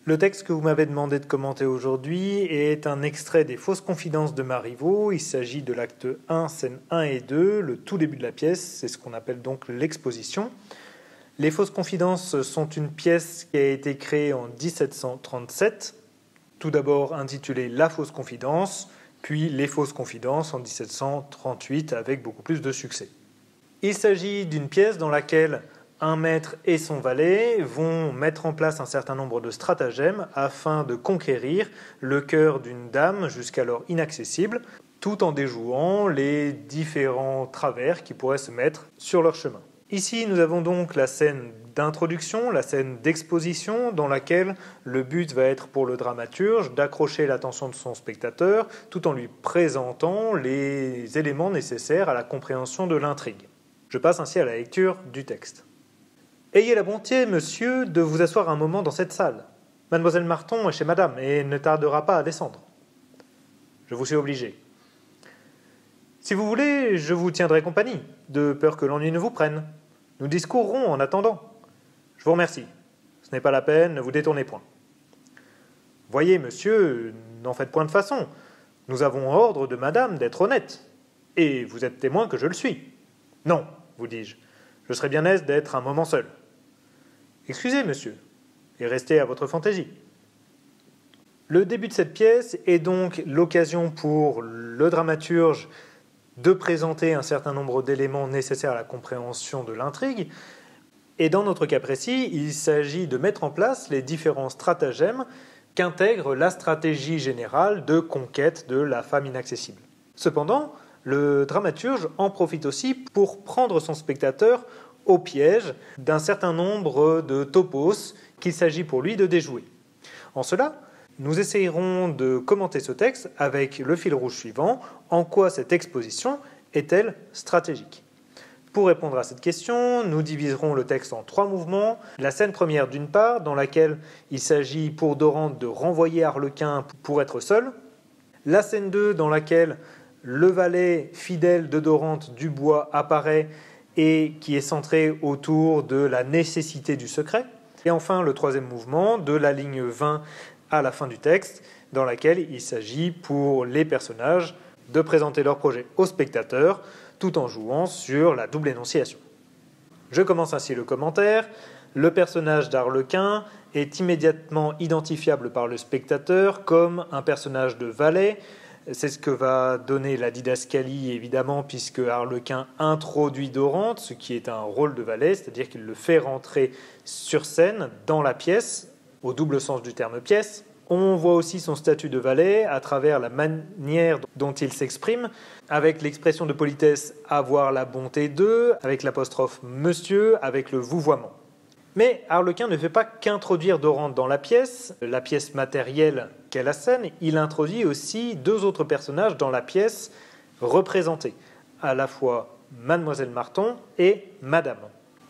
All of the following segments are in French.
Le texte que vous m'avez demandé de commenter aujourd'hui est un extrait des Fausses confidences de Marivaux. Il s'agit de l'acte 1, scènes 1 et 2, le tout début de la pièce, c'est ce qu'on appelle donc l'exposition. Les Fausses confidences sont une pièce qui a été créée en 1737, tout d'abord intitulée La Fausse confidence, puis Les Fausses confidences en 1738 avec beaucoup plus de succès. Il s'agit d'une pièce dans laquelle un maître et son valet vont mettre en place un certain nombre de stratagèmes afin de conquérir le cœur d'une dame jusqu'alors inaccessible, tout en déjouant les différents travers qui pourraient se mettre sur leur chemin. Ici, nous avons donc la scène d'introduction, la scène d'exposition, dans laquelle le but va être pour le dramaturge d'accrocher l'attention de son spectateur tout en lui présentant les éléments nécessaires à la compréhension de l'intrigue. Je passe ainsi à la lecture du texte. Ayez la bonté, monsieur, de vous asseoir un moment dans cette salle. Mademoiselle Marton est chez madame et ne tardera pas à descendre. Je vous suis obligé. Si vous voulez, je vous tiendrai compagnie, de peur que l'ennui ne vous prenne. Nous discourrons en attendant. Je vous remercie. Ce n'est pas la peine, ne vous détournez point. Voyez, monsieur, n'en faites point de façon. Nous avons ordre de madame d'être honnête. Et vous êtes témoin que je le suis. Non, vous dis-je. Je serais bien aise d'être un moment seul. Excusez, monsieur, et restez à votre fantaisie. Le début de cette pièce est donc l'occasion pour le dramaturge de présenter un certain nombre d'éléments nécessaires à la compréhension de l'intrigue. Et dans notre cas précis, il s'agit de mettre en place les différents stratagèmes qu'intègre la stratégie générale de conquête de la femme inaccessible. Cependant, le dramaturge en profite aussi pour prendre son spectateur au piège d'un certain nombre de topos qu'il s'agit pour lui de déjouer. En cela, nous essayerons de commenter ce texte avec le fil rouge suivant: en quoi cette exposition est-elle stratégique? Pour répondre à cette question, nous diviserons le texte en 3 mouvements. La scène première d'une part, dans laquelle il s'agit pour Dorante de renvoyer Arlequin pour être seul. La scène 2, dans laquelle le valet fidèle de Dorante, Dubois, apparaît et qui est centré autour de la nécessité du secret. Et enfin, le 3e mouvement, de la ligne 20 à la fin du texte, dans laquelle il s'agit pour les personnages de présenter leur projet au spectateur, tout en jouant sur la double énonciation. Je commence ainsi le commentaire. Le personnage d'Arlequin est immédiatement identifiable par le spectateur comme un personnage de valet. C'est ce que va donner la didascalie, évidemment, puisque Arlequin introduit Dorante, ce qui est un rôle de valet, c'est-à-dire qu'il le fait rentrer sur scène, dans la pièce, au double sens du terme pièce. On voit aussi son statut de valet à travers la manière dont il s'exprime, avec l'expression de politesse « avoir la bonté de », avec l'apostrophe « monsieur », avec le vouvoiement. Mais Arlequin ne fait pas qu'introduire Dorante dans la pièce matérielle qu'est la scène, il introduit aussi 2 autres personnages dans la pièce représentée, à la fois Mademoiselle Marton et Madame.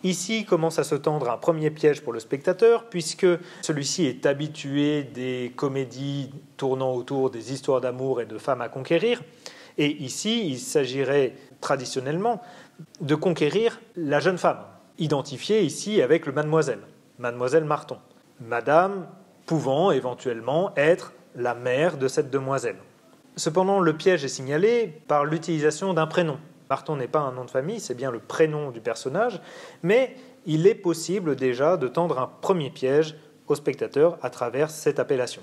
Ici commence à se tendre un premier piège pour le spectateur, puisque celui-ci est habitué des comédies tournant autour des histoires d'amour et de femmes à conquérir, et ici il s'agirait traditionnellement de conquérir la jeune femme, identifiée ici avec le mademoiselle, Mademoiselle Marton. Madame pouvant éventuellement être la mère de cette demoiselle. Cependant, le piège est signalé par l'utilisation d'un prénom. Marton n'est pas un nom de famille, c'est bien le prénom du personnage, mais il est possible déjà de tendre un premier piège au spectateur à travers cette appellation.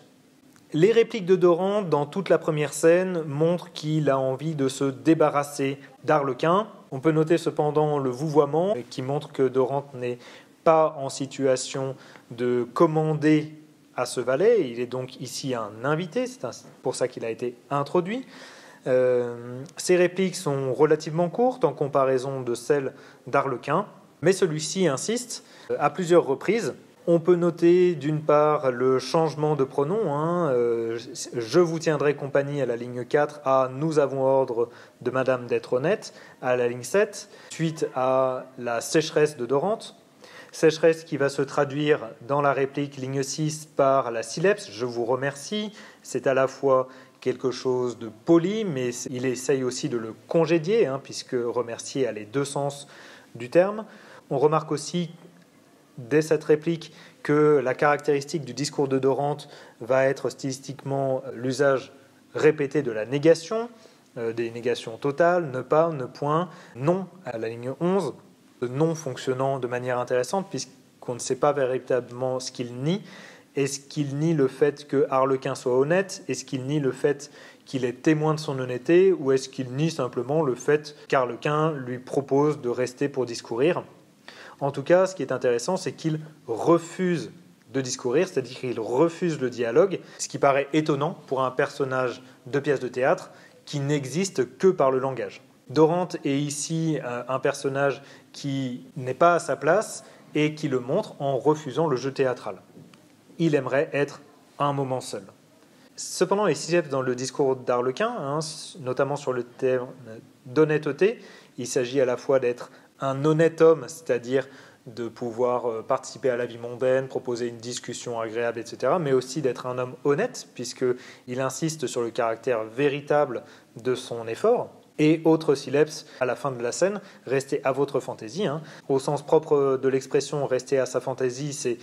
Les répliques de Dorante dans toute la première scène montrent qu'il a envie de se débarrasser d'Arlequin. On peut noter cependant le vouvoiement qui montre que Dorante n'est pas en situation de commander à ce valet. Il est donc ici un invité, c'est pour ça qu'il a été introduit. Ces répliques sont relativement courtes en comparaison de celles d'Arlequin, mais celui-ci insiste à plusieurs reprises. On peut noter d'une part le changement de pronom, je vous tiendrai compagnie à la ligne 4, à nous avons ordre de madame d'être honnête à la ligne 7, suite à la sécheresse de Dorante, sécheresse qui va se traduire dans la réplique ligne 6 par la sileps, je vous remercie, c'est à la fois quelque chose de poli, mais il essaye aussi de le congédier, puisque remercier a les 2 sens du terme. On remarque aussi dès cette réplique que la caractéristique du discours de Dorante va être stylistiquement l'usage répété de la négation, des négations totales, ne pas, ne point, non à la ligne 11, non fonctionnant de manière intéressante puisqu'on ne sait pas véritablement ce qu'il nie. Est-ce qu'il nie le fait que Arlequin soit honnête? Est-ce qu'il nie le fait qu'il est témoin de son honnêteté? Ou est-ce qu'il nie simplement le fait qu'Arlequin lui propose de rester pour discourir? En tout cas, ce qui est intéressant, c'est qu'il refuse de discourir, c'est-à-dire qu'il refuse le dialogue, ce qui paraît étonnant pour un personnage de pièce de théâtre qui n'existe que par le langage. Dorante est ici un personnage qui n'est pas à sa place et qui le montre en refusant le jeu théâtral. Il aimerait être un moment seul. Cependant, les sileps dans le discours d'Arlequin, notamment sur le thème d'honnêteté, il s'agit à la fois d'être un honnête homme, c'est-à-dire de pouvoir participer à la vie mondaine, proposer une discussion agréable, etc., mais aussi d'être un homme honnête, puisqu'il insiste sur le caractère véritable de son effort. Et autre sileps, à la fin de la scène, restez à votre fantaisie. Au sens propre de l'expression rester à sa fantaisie, c'est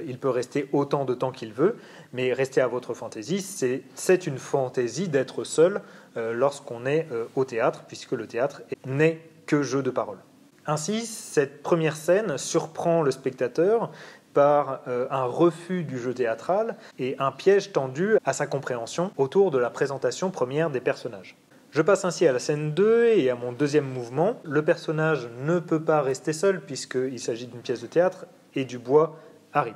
il peut rester autant de temps qu'il veut, mais rester à votre fantaisie, c'est une fantaisie d'être seul lorsqu'on est au théâtre, puisque le théâtre n'est que jeu de parole. Ainsi, cette première scène surprend le spectateur par un refus du jeu théâtral et un piège tendu à sa compréhension autour de la présentation première des personnages. Je passe ainsi à la scène 2 et à mon deuxième mouvement. Le personnage ne peut pas rester seul puisqu'il s'agit d'une pièce de théâtre et Dubois arrive.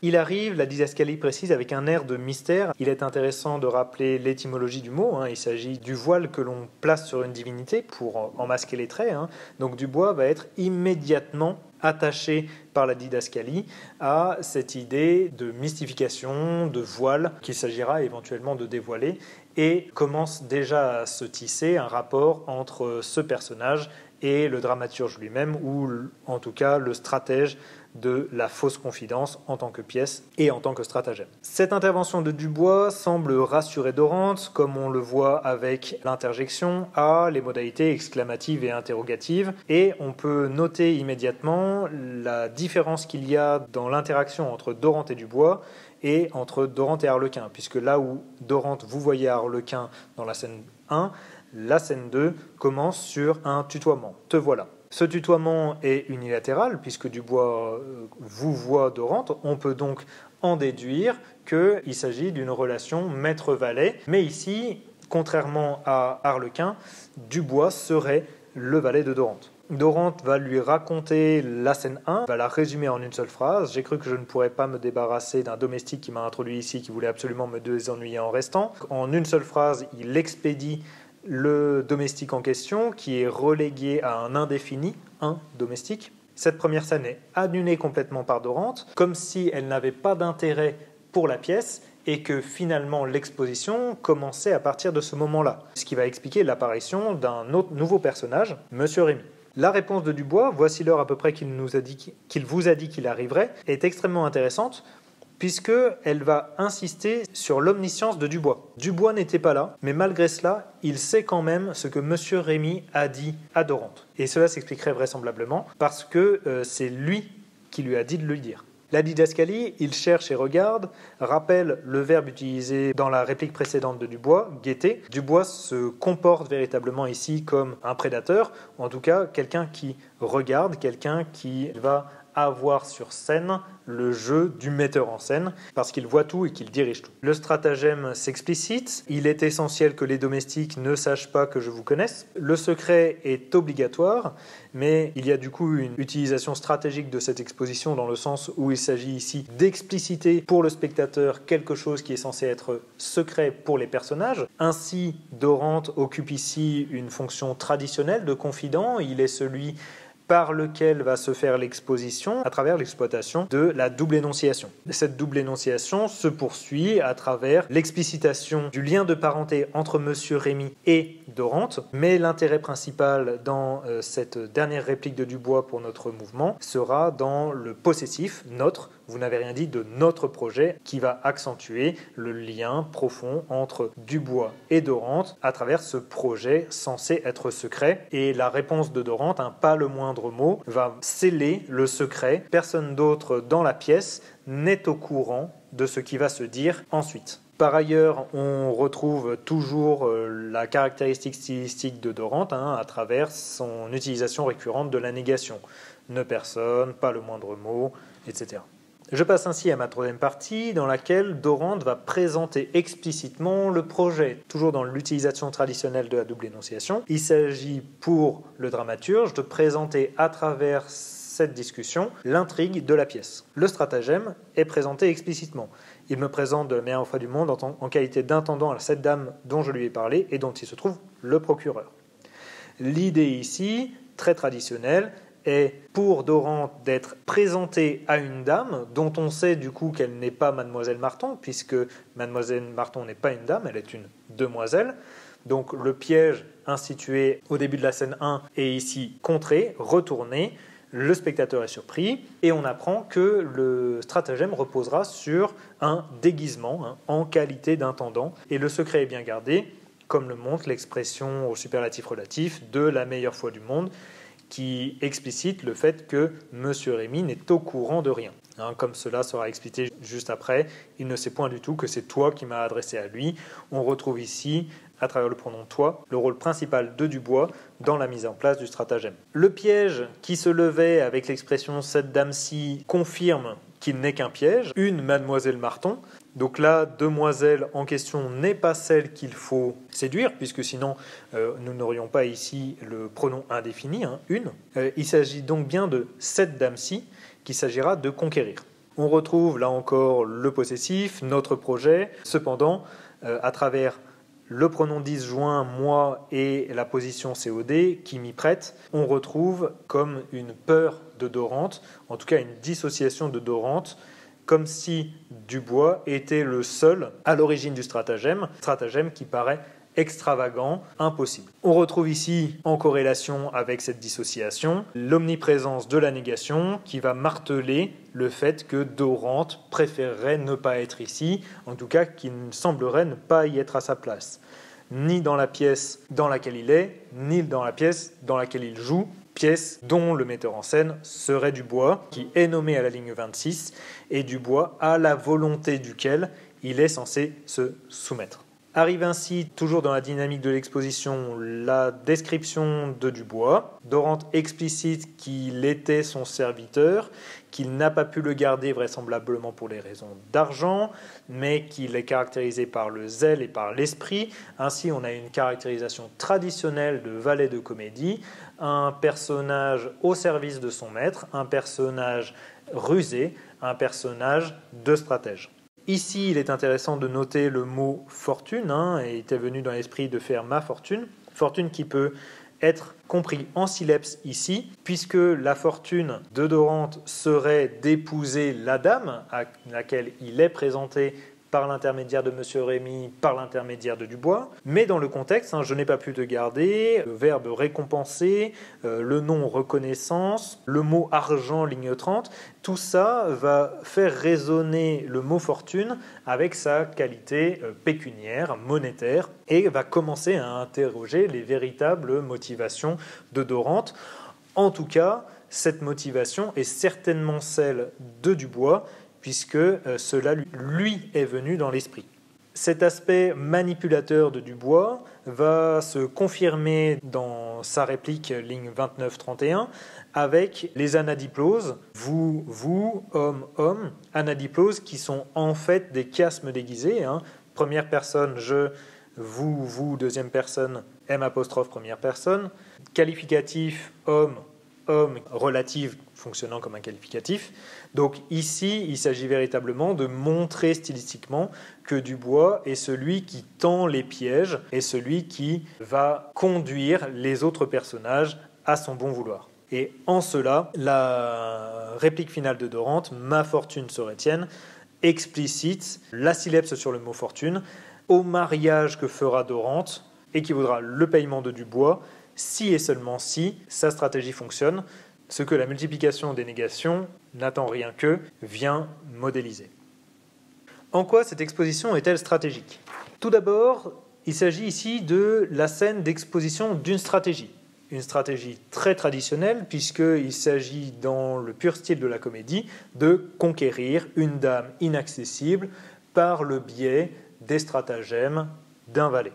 Il arrive, la didascalie précise, avec un air de mystère. Il est intéressant de rappeler l'étymologie du mot. Il s'agit du voile que l'on place sur une divinité pour en masquer les traits. Donc Dubois va être immédiatement attaché par la didascalie à cette idée de mystification, de voile, qu'il s'agira éventuellement de dévoiler, et commence déjà à se tisser un rapport entre ce personnage et le dramaturge lui-même, ou en tout cas le stratège de la fausse confidence en tant que pièce et en tant que stratagème. Cette intervention de Dubois semble rassurer Dorante, comme on le voit avec l'interjection A, les modalités exclamatives et interrogatives, et on peut noter immédiatement la différence qu'il y a dans l'interaction entre Dorante et Dubois et entre Dorante et Arlequin, puisque là où Dorante, vous voyez Arlequin dans la scène 1, la scène 2 commence sur un tutoiement. Te voilà. Ce tutoiement est unilatéral, puisque Dubois vous voit Dorante. On peut donc en déduire qu'il s'agit d'une relation maître-valet. Mais ici, contrairement à Arlequin, Dubois serait le valet de Dorante. Dorante va lui raconter la scène 1, va la résumer en une seule phrase. J'ai cru que je ne pourrais pas me débarrasser d'un domestique qui m'a introduit ici, qui voulait absolument me désennuyer en restant. En une seule phrase, il expédie le domestique en question, qui est relégué à un indéfini, un domestique. Cette première scène est annulée complètement par Dorante, comme si elle n'avait pas d'intérêt pour la pièce, et que finalement l'exposition commençait à partir de ce moment-là, ce qui va expliquer l'apparition d'un autre nouveau personnage, Monsieur Rémy. La réponse de Dubois, voici l'heure à peu près qu'il vous a dit qu'il arriverait, est extrêmement intéressante, puisqu'elle va insister sur l'omniscience de Dubois. Dubois n'était pas là, mais malgré cela, il sait quand même ce que M. Rémy a dit à Dorante. Et cela s'expliquerait vraisemblablement parce que c'est lui qui lui a dit de le dire. La didascalie, il cherche et regarde, rappelle le verbe utilisé dans la réplique précédente de Dubois, guetter. Dubois se comporte véritablement ici comme un prédateur, ou en tout cas quelqu'un qui regarde, quelqu'un qui va avoir sur scène le jeu du metteur en scène, parce qu'il voit tout et qu'il dirige tout. Le stratagème s'explicite, il est essentiel que les domestiques ne sachent pas que je vous connaisse. Le secret est obligatoire, mais il y a du coup une utilisation stratégique de cette exposition dans le sens où il s'agit ici d'expliciter pour le spectateur quelque chose qui est censé être secret pour les personnages. Ainsi, Dorante occupe ici une fonction traditionnelle de confident, il est celui par lequel va se faire l'exposition à travers l'exploitation de la double énonciation. Cette double énonciation se poursuit à travers l'explicitation du lien de parenté entre Monsieur Rémy et Dorante, mais l'intérêt principal dans cette dernière réplique de Dubois pour notre mouvement sera dans le possessif, notre, vous n'avez rien dit de notre projet qui va accentuer le lien profond entre Dubois et Dorante à travers ce projet censé être secret. Et la réponse de Dorante, pas le moindre mot, va sceller le secret. Personne d'autre dans la pièce n'est au courant de ce qui va se dire ensuite. Par ailleurs, on retrouve toujours la caractéristique stylistique de Dorante à travers son utilisation récurrente de la négation. Ne personne, pas le moindre mot, etc. Je passe ainsi à ma troisième partie dans laquelle Dorante va présenter explicitement le projet, toujours dans l'utilisation traditionnelle de la double énonciation. Il s'agit pour le dramaturge de présenter à travers cette discussion l'intrigue de la pièce. Le stratagème est présenté explicitement. Il me présente de la meilleure foi du monde en qualité d'intendant à cette dame dont je lui ai parlé et dont il se trouve le procureur. L'idée ici, très traditionnelle, est pour Dorante d'être présentée à une dame dont on sait du coup qu'elle n'est pas Mademoiselle Marton, puisque Mademoiselle Marton n'est pas une dame, elle est une demoiselle. Donc le piège institué au début de la scène 1 est ici contré, retourné. Le spectateur est surpris et on apprend que le stratagème reposera sur un déguisement en qualité d'intendant. Et le secret est bien gardé, comme le montre l'expression au superlatif relatif de la meilleure foi du monde, qui explicite le fait que M. Rémy n'est au courant de rien. Comme cela sera expliqué juste après, il ne sait point du tout que c'est toi qui m'as adressé à lui. On retrouve ici, à travers le pronom toi, le rôle principal de Dubois dans la mise en place du stratagème. Le piège qui se levait avec l'expression « cette dame-ci » confirme qu'il n'est qu'un piège, une Mademoiselle Marton. Donc la demoiselle en question n'est pas celle qu'il faut séduire, puisque sinon nous n'aurions pas ici le pronom indéfini, une. Il s'agit donc bien de cette dame-ci qu'il s'agira de conquérir. On retrouve là encore le possessif, notre projet. Cependant, à travers le pronom disjoint, moi, et la position COD qui m'y prête, on retrouve comme une peur de Dorante, en tout cas une dissociation de Dorante, comme si Dubois était le seul à l'origine du stratagème qui paraît extravagant, impossible. On retrouve ici, en corrélation avec cette dissociation, l'omniprésence de la négation qui va marteler le fait que Dorante préférerait ne pas être ici, en tout cas qu'il semblerait ne pas y être à sa place, ni dans la pièce dans laquelle il est, ni dans la pièce dans laquelle il joue, pièce dont le metteur en scène serait Dubois, qui est nommé à la ligne 26, et Dubois à la volonté duquel il est censé se soumettre. Arrive ainsi, toujours dans la dynamique de l'exposition, la description de Dubois. Dorante explicite qu'il était son serviteur, qu'il n'a pas pu le garder vraisemblablement pour les raisons d'argent, mais qu'il est caractérisé par le zèle et par l'esprit. Ainsi, on a une caractérisation traditionnelle de valet de comédie, un personnage au service de son maître, un personnage rusé, un personnage de stratège. Ici, il est intéressant de noter le mot « fortune », et il était venu dans l'esprit de faire « ma fortune ». Fortune qui peut être compris en sileps ici, puisque la fortune de Dorante serait d'épouser la dame à laquelle il est présenté par l'intermédiaire de M. Rémy, par l'intermédiaire de Dubois. Mais dans le contexte, je n'ai pas pu te garder, le verbe récompenser, le nom reconnaissance, le mot argent, ligne 30, tout ça va faire résonner le mot fortune avec sa qualité pécuniaire, monétaire, et va commencer à interroger les véritables motivations de Dorante. En tout cas, cette motivation est certainement celle de Dubois, puisque cela lui est venu dans l'esprit. Cet aspect manipulateur de Dubois va se confirmer dans sa réplique, ligne 29-31, avec les anadiploses, vous, vous, homme, homme, anadiploses qui sont en fait des chiasmes déguisés. Première personne, je, vous, vous, deuxième personne, M', première personne, qualificatif, homme, homme, relative, fonctionnant comme un qualificatif. Donc ici, il s'agit véritablement de montrer stylistiquement que Dubois est celui qui tend les pièges et celui qui va conduire les autres personnages à son bon vouloir. Et en cela, la réplique finale de Dorante, « ma fortune serait tienne », explicite la sileps sur le mot « fortune » au mariage que fera Dorante, équivaudra le paiement de Dubois, si et seulement si sa stratégie fonctionne, ce que la multiplication des négations n'attend rien que vient modéliser. En quoi cette exposition est-elle stratégique? Tout d'abord, il s'agit ici de la scène d'exposition d'une stratégie. Une stratégie très traditionnelle, puisqu'il s'agit, dans le pur style de la comédie, de conquérir une dame inaccessible par le biais des stratagèmes d'un valet.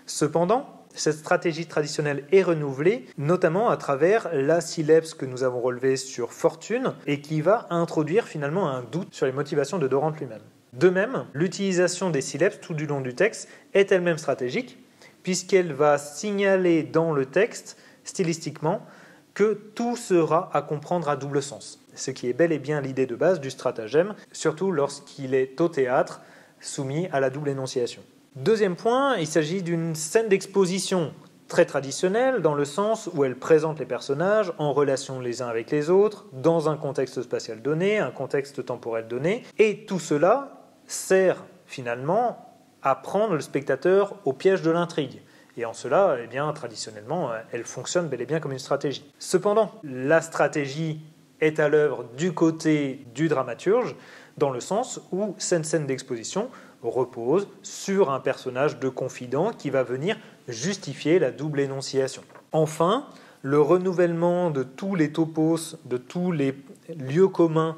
Cependant, cette stratégie traditionnelle est renouvelée, notamment à travers la syllèbse que nous avons relevée sur Fortune, et qui va introduire finalement un doute sur les motivations de Dorante lui-même. De même, l'utilisation des syllèbes tout du long du texte est elle-même stratégique, puisqu'elle va signaler dans le texte, stylistiquement, que tout sera à comprendre à double sens. Ce qui est bel et bien l'idée de base du stratagème, surtout lorsqu'il est au théâtre, soumis à la double énonciation. Deuxième point, il s'agit d'une scène d'exposition très traditionnelle, dans le sens où elle présente les personnages en relation les uns avec les autres, dans un contexte spatial donné, un contexte temporel donné, et tout cela sert finalement à prendre le spectateur au piège de l'intrigue. Et en cela, eh bien, traditionnellement, elle fonctionne bel et bien comme une stratégie. Cependant, la stratégie est à l'œuvre du côté du dramaturge, dans le sens où cette scène d'exposition repose sur un personnage de confident qui va venir justifier la double énonciation. Enfin, le renouvellement de tous les topos, de tous les lieux communs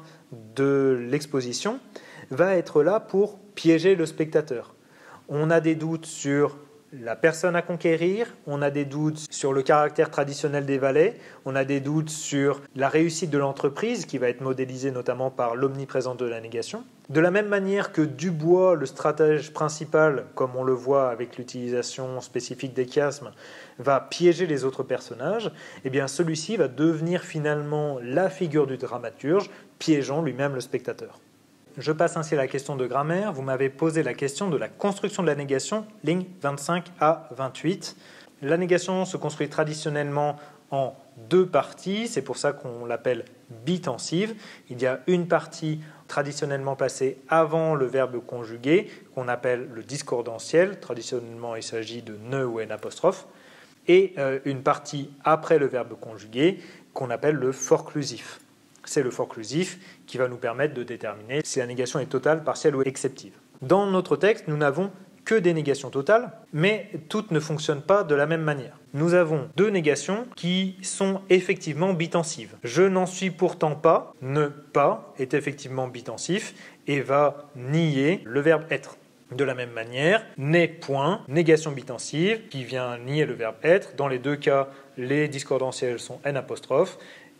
de l'exposition, va être là pour piéger le spectateur. On a des doutes sur la personne à conquérir, on a des doutes sur le caractère traditionnel des valets, on a des doutes sur la réussite de l'entreprise qui va être modélisée notamment par l'omniprésence de la négation. De la même manière que Dubois, le stratège principal, comme on le voit avec l'utilisation spécifique des chiasmes, va piéger les autres personnages, eh bien celui-ci va devenir finalement la figure du dramaturge, piégeant lui-même le spectateur. Je passe ainsi à la question de grammaire. Vous m'avez posé la question de la construction de la négation, lignes 25 à 28. La négation se construit traditionnellement en deux parties, c'est pour ça qu'on l'appelle bitensive. Il y a une partie traditionnellement placée avant le verbe conjugué, qu'on appelle le discordantiel. Traditionnellement, il s'agit de ne ou n apostrophe. Et une partie après le verbe conjugué, qu'on appelle le forclusif. C'est le forclusif qui va nous permettre de déterminer si la négation est totale, partielle ou exceptive. Dans notre texte, nous n'avons que des négations totales, mais toutes ne fonctionnent pas de la même manière. Nous avons deux négations qui sont effectivement bitensives. Je n'en suis pourtant pas, ne pas est effectivement bitensif et va nier le verbe être. De la même manière, n'est point, négation bitensive qui vient nier le verbe être. Dans les deux cas, les discordantiels sont n apostrophe.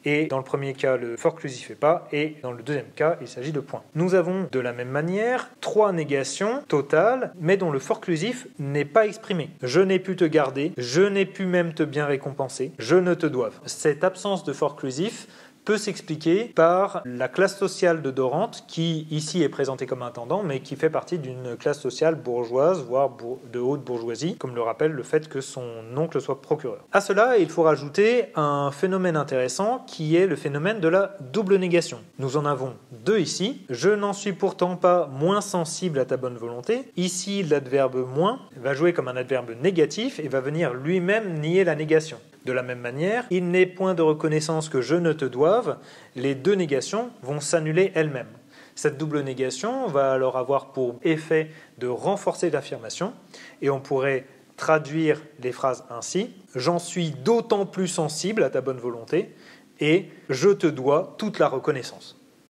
Et dans le premier cas, le forclusif est pas, et dans le deuxième cas, il s'agit de point. Nous avons de la même manière trois négations totales, mais dont le forclusif n'est pas exprimé. Je n'ai pu te garder, je n'ai pu même te bien récompenser, je ne te doive. Cette absence de forclusif peut s'expliquer par la classe sociale de Dorante, qui ici est présentée comme intendant, mais qui fait partie d'une classe sociale bourgeoise, voire de haute bourgeoisie, comme le rappelle le fait que son oncle soit procureur. À cela, il faut rajouter un phénomène intéressant, qui est le phénomène de la double négation. Nous en avons deux ici. Je n'en suis pourtant pas moins sensible à ta bonne volonté. Ici, l'adverbe moins va jouer comme un adverbe négatif et va venir lui-même nier la négation. De la même manière, il n'est point de reconnaissance que je ne te doive, les deux négations vont s'annuler elles-mêmes. Cette double négation va alors avoir pour effet de renforcer l'affirmation, et on pourrait traduire les phrases ainsi: j'en suis d'autant plus sensible à ta bonne volonté, et je te dois toute la reconnaissance.